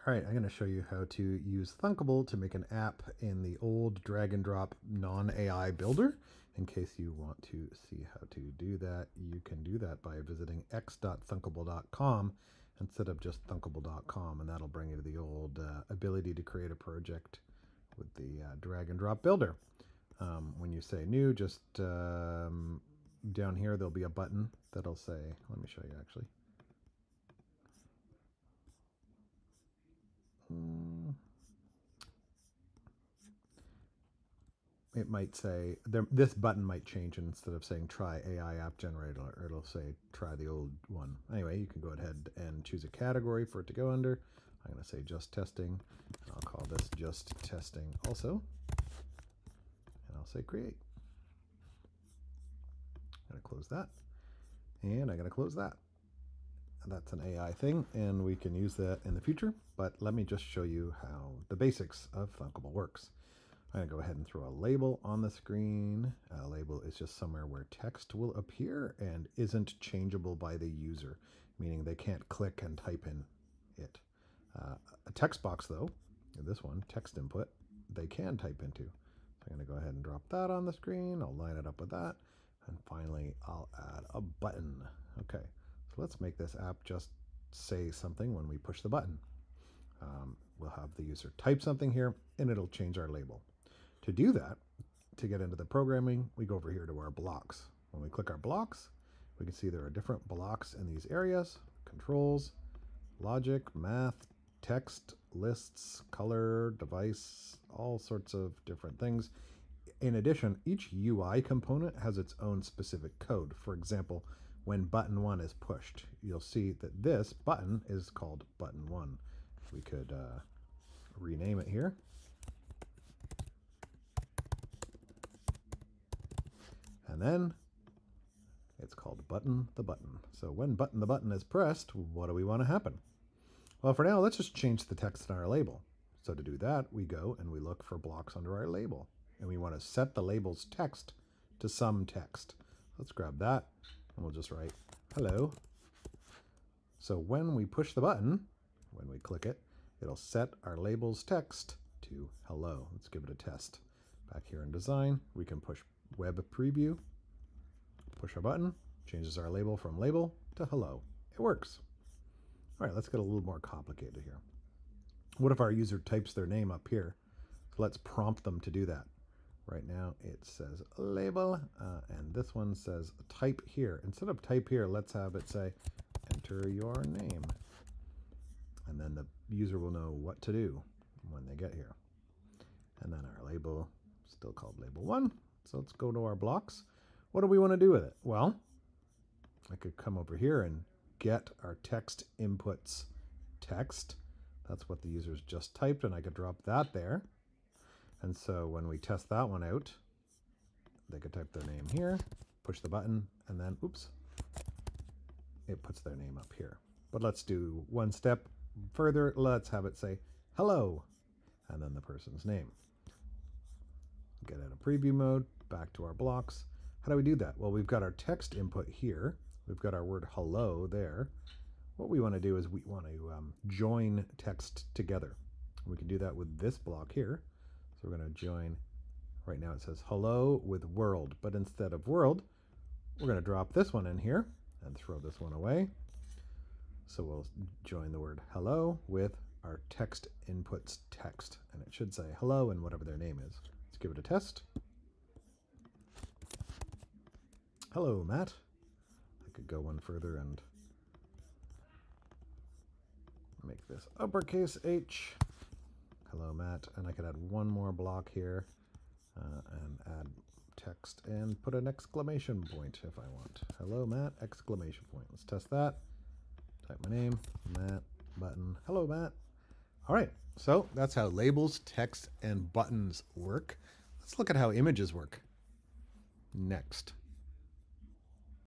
All right, I'm going to show you how to use Thunkable to make an app in the old drag and drop non-AI builder. In case you want to see how to do that, you can do that by visiting x.thunkable.com instead of just thunkable.com, and that'll bring you to the old ability to create a project with the drag and drop builder. When you say new, just down here there'll be a button that'll say, let me show you actually. It might say, this button might change, and instead of saying try AI app generator, it'll say try the old one. Anyway, you can go ahead and choose a category for it to go under. I'm going to say just testing. I'll call this just testing also. And I'll say create. I'm going to close that. And I'm going to close that. And that's an AI thing, and we can use that in the future. But let me just show you how the basics of Thunkable works. I'm going to go ahead and throw a label on the screen. A label is just somewhere where text will appear and isn't changeable by the user, meaning they can't click and type in it. A text box, though, this one, text input, they can type into. So I'm going to go ahead and drop that on the screen. I'll line it up with that. And finally, I'll add a button. Okay, so let's make this app just say something when we push the button. We'll have the user type something here, and it'll change our label. To do that, to get into the programming, we go over here to our blocks. When we click our blocks, we can see there are different blocks in these areas: controls, logic, math, text, lists, color, device, all sorts of different things. In addition, each UI component has its own specific code. For example, when button 1 is pushed, you'll see that this button is called button 1. We could rename it here. And then it's called button the button. So when button the button is pressed, what do we want to happen? Well, for now, let's just change the text in our label. So to do that, we go and we look for blocks under our label. And we want to set the label's text to some text. Let's grab that, and we'll just write hello. So when we push the button, when we click it, it'll set our label's text to hello. Let's give it a test. Back here in design, we can push web preview, push our button, changes our label from label to hello. It works. All right, let's get a little more complicated here. What if our user types their name up here? So let's prompt them to do that. Right now it says label, and this one says type here. Instead of type here, let's have it say enter your name. And then the user will know what to do when they get here. And then our label, still called label 1. So let's go to our blocks. What do we want to do with it? Well, I could come over here and get our text inputs text. That's what the user's just typed, and I could drop that there. And so when we test that one out, they could type their name here, push the button, and then, oops, it puts their name up here. But let's do one step further. Let's have it say hello, and then the person's name. Get out of preview mode, back to our blocks. How do we do that? Well, we've got our text input here. We've got our word hello there. What we want to do is we want to join text together. We can do that with this block here. So we're going to join, right now it says hello with world, but instead of world, we're going to drop this one in here and throw this one away. So we'll join the word hello with our text inputs text, and it should say hello and whatever their name is. Let's give it a test. Hello, Matt. I could go one further and make this uppercase H. Hello, Matt. And I could add one more block here and add text and put an exclamation point if I want. Hello, Matt, exclamation point. Let's test that. Type my name, Matt, button. Hello, Matt. All right, so that's how labels, text, and buttons work. Let's look at how images work next.